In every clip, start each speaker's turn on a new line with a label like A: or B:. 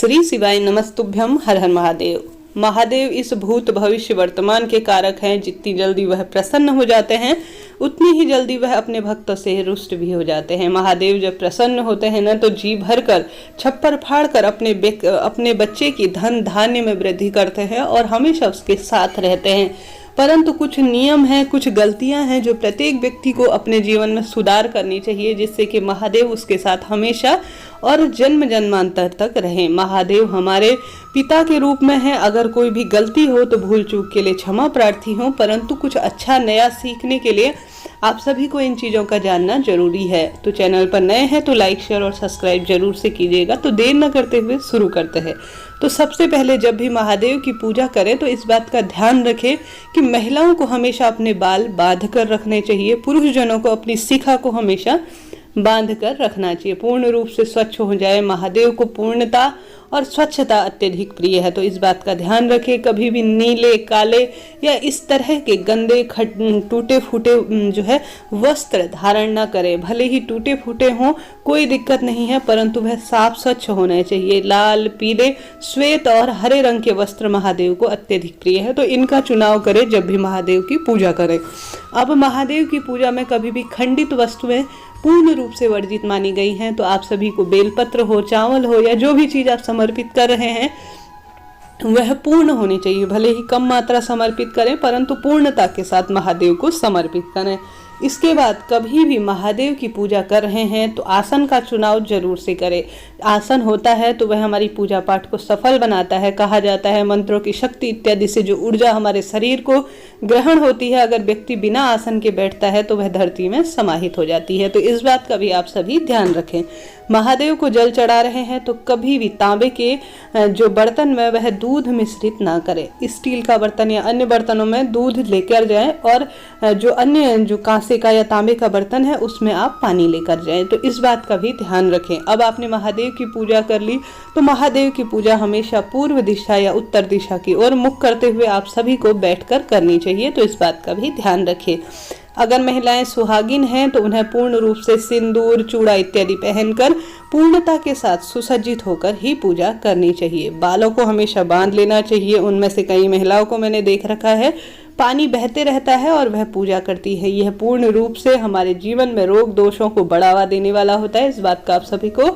A: श्री शिवाय नमस्तुभ्यम। हर हर महादेव। महादेव इस भूत भविष्य वर्तमान के कारक हैं। जितनी जल्दी वह प्रसन्न हो जाते हैं उतनी ही जल्दी वह अपने भक्तों से रुष्ट भी हो जाते हैं। महादेव जब प्रसन्न होते हैं ना तो जी भर कर छप्पर फाड़ कर अपने बच्चे की धन धान्य में वृद्धि करते हैं और हमेशा उसके साथ रहते हैं। परंतु कुछ नियम हैं, कुछ गलतियां हैं जो प्रत्येक व्यक्ति को अपने जीवन में सुधार करनी चाहिए, जिससे कि महादेव उसके साथ हमेशा और जन्म जन्मांतर तक रहे। महादेव हमारे पिता के रूप में है। अगर कोई भी गलती हो तो भूल चूक के लिए क्षमा प्रार्थी हूँ, परंतु कुछ अच्छा नया सीखने के लिए आप सभी को इन चीज़ों का जानना जरूरी है। तो चैनल पर नए हैं तो लाइक शेयर और सब्सक्राइब जरूर से कीजिएगा। तो देर न करते हुए शुरू करते हैं। तो सबसे पहले जब भी महादेव की पूजा करें तो इस बात का ध्यान रखें कि महिलाओं को हमेशा अपने बाल बांध कर रखने चाहिए। पुरुष जनों को अपनी शिखा को हमेशा बांध कर रखना चाहिए। पूर्ण रूप से स्वच्छ हो जाए। महादेव को पूर्णता और स्वच्छता अत्यधिक प्रिय है, तो इस बात का ध्यान रखें। कभी भी नीले, काले या इस तरह के गंदे टूटे फूटे जो है वस्त्र धारण ना करें। भले ही टूटे फूटे हों कोई दिक्कत नहीं है, परंतु वह साफ स्वच्छ होने चाहिए। लाल, पीले, श्वेत और हरे रंग के वस्त्र महादेव को अत्यधिक प्रिय है, तो इनका चुनाव करें जब भी महादेव की पूजा करें। अब महादेव की पूजा में कभी भी खंडित वस्तुएं पूर्ण रूप से वर्जित मानी गई हैं। तो आप सभी को बेलपत्र हो, चावल हो या जो भी चीज आप समर्पित कर रहे हैं वह पूर्ण होनी चाहिए। भले ही कम मात्रा समर्पित करें परंतु पूर्णता के साथ महादेव को समर्पित करें। इसके बाद कभी भी महादेव की पूजा कर रहे हैं तो आसन का चुनाव जरूर से करें। आसन होता है तो वह हमारी पूजा पाठ को सफल बनाता है। कहा जाता है मंत्रों की शक्ति इत्यादि से जो ऊर्जा हमारे शरीर को ग्रहण होती है, अगर व्यक्ति बिना आसन के बैठता है तो वह धरती में समाहित हो जाती है। तो इस बात का भी आप सभी ध्यान रखें। महादेव को जल चढ़ा रहे हैं तो कभी भी तांबे के जो बर्तन में वह दूध मिश्रित ना करें। स्टील का बर्तन या अन्य बर्तनों में दूध लेकर जाएं और जो अन्य जो कांसे का या तांबे का बर्तन है उसमें आप पानी लेकर जाएं। तो इस बात का भी ध्यान रखें। अब आपने महादेव की पूजा कर ली तो महादेव की पूजा हमेशा पूर्व दिशा या उत्तर दिशा की ओर मुख करते हुए आप सभी को बैठकर करनी चाहिए। तो इस बात का भी ध्यान रखें। अगर महिलाएं सुहागिन हैं तो उन्हें पूर्ण रूप से सिंदूर, चूड़ा इत्यादि पहनकर पूर्णता के साथ सुसज्जित होकर ही पूजा करनी चाहिए। बालों को हमेशा बांध लेना चाहिए। उनमें से कई महिलाओं को मैंने देख रखा है पानी बहते रहता है और वह पूजा करती है। यह पूर्ण रूप से हमारे जीवन में रोग दोषों को बढ़ावा देने वाला होता है। इस बात का आप सभी को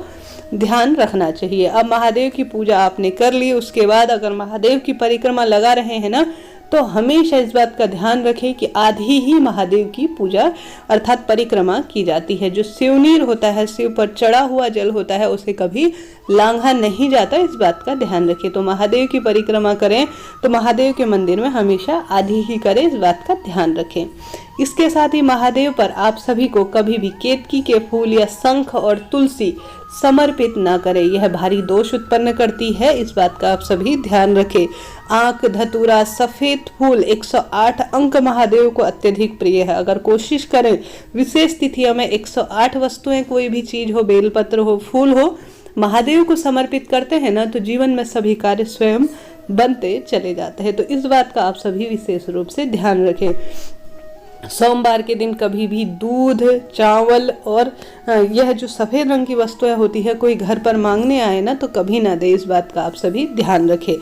A: ध्यान रखना चाहिए। अब महादेव की पूजा आपने कर ली, उसके बाद अगर महादेव की परिक्रमा लगा रहे हैं ना तो हमेशा इस बात का ध्यान रखें कि आधी ही महादेव की पूजा अर्थात परिक्रमा की जाती है। जो शिवनीर होता है, शिव पर चढ़ा हुआ जल होता है, उसे कभी लांघा नहीं जाता। इस बात का ध्यान रखें। तो महादेव की परिक्रमा करें तो महादेव के मंदिर में हमेशा आधी ही करें। इस बात का ध्यान रखें। इसके साथ ही महादेव पर आप सभी को कभी भी केतकी के फूल या शंख और तुलसी समर्पित ना करें। यह भारी दोष उत्पन्न करती है। इस बात का आप सभी ध्यान रखें। आंख, धतूरा, सफेद फूल 108 अंक महादेव को अत्यधिक प्रिय है। अगर कोशिश करें विशेष तिथियों में 108 वस्तुएं, कोई भी चीज हो, बेलपत्र हो, फूल हो, महादेव को समर्पित करते हैं ना तो जीवन में सभी कार्य स्वयं बनते चले जाते हैं। तो इस बात का आप सभी विशेष रूप से ध्यान रखें। सोमवार के दिन कभी भी दूध, चावल और यह जो सफ़ेद रंग की वस्तुएं होती है कोई घर पर मांगने आए ना तो कभी ना दे। इस बात का आप सभी ध्यान रखें।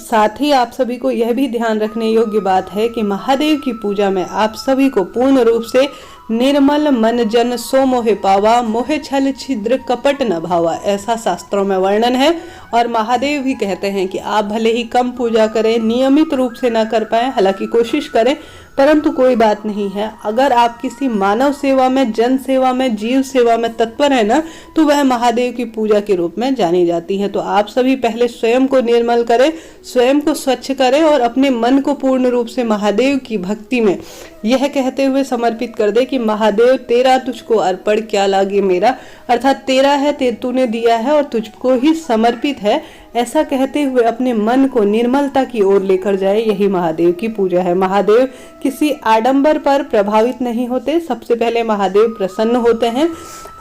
A: साथ ही आप सभी को यह भी ध्यान रखने योग्य बात है कि महादेव की पूजा में आप सभी को पूर्ण रूप से निर्मल मन जन सो मोहे पावा, मोहे छल छिद्र कपट न भावा, ऐसा शास्त्रों में वर्णन है। और महादेव भी कहते हैं कि आप भले ही कम पूजा करें, नियमित रूप से ना कर पाए, हालांकि कोशिश करें, परंतु कोई बात नहीं है। अगर आप किसी मानव सेवा में, जन सेवा में, जीव सेवा में तत्पर है ना तो वह महादेव की पूजा के रूप में जानी जाती है। तो आप सभी पहले स्वयं को निर्मल करें, स्वयं को स्वच्छ करें और अपने मन को पूर्ण रूप से महादेव की भक्ति में यह कहते हुए समर्पित कर दे कि महादेव तेरा तुझको अर्पण क्या लागे मेरा, अर्थात तेरा है, तूने दिया है और तुझको ही समर्पित है। ऐसा कहते हुए अपने मन को निर्मलता की ओर लेकर जाए। यही महादेव की पूजा है। महादेव किसी आडंबर पर प्रभावित नहीं होते। सबसे पहले महादेव प्रसन्न होते हैं।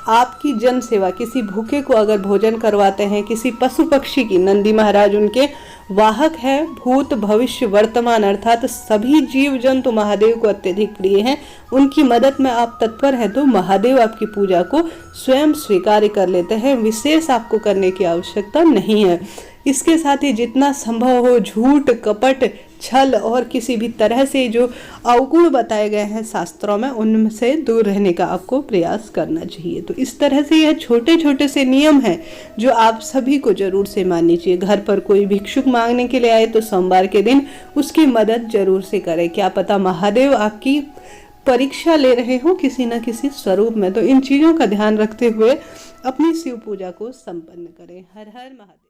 A: आपकी जन सेवा, किसी भूखे को अगर भोजन करवाते हैं, किसी पशु पक्षी की, नंदी महाराज उनके वाहक है, भूत भविष्य वर्तमान अर्थात सभी जीव जंतु महादेव को अत्यधिक प्रिय हैं। उनकी मदद में आप तत्पर हैं तो महादेव आपकी पूजा को स्वयं स्वीकार कर लेते हैं, विशेष आपको करने की आवश्यकता नहीं है। इसके साथ ही जितना संभव हो झूठ, कपट, छल और किसी भी तरह से जो अवगुण बताए गए हैं शास्त्रों में, उनसे दूर रहने का आपको प्रयास करना चाहिए। तो इस तरह से यह छोटे छोटे से नियम हैं जो आप सभी को जरूर से माननी चाहिए। घर पर कोई भिक्षुक मांगने के लिए आए तो सोमवार के दिन उसकी मदद जरूर से करें, क्या पता महादेव आपकी परीक्षा ले रहे हो किसी न किसी स्वरूप में। तो इन चीज़ों का ध्यान रखते हुए अपनी शिव पूजा को संपन्न करें। हर हर महादेव।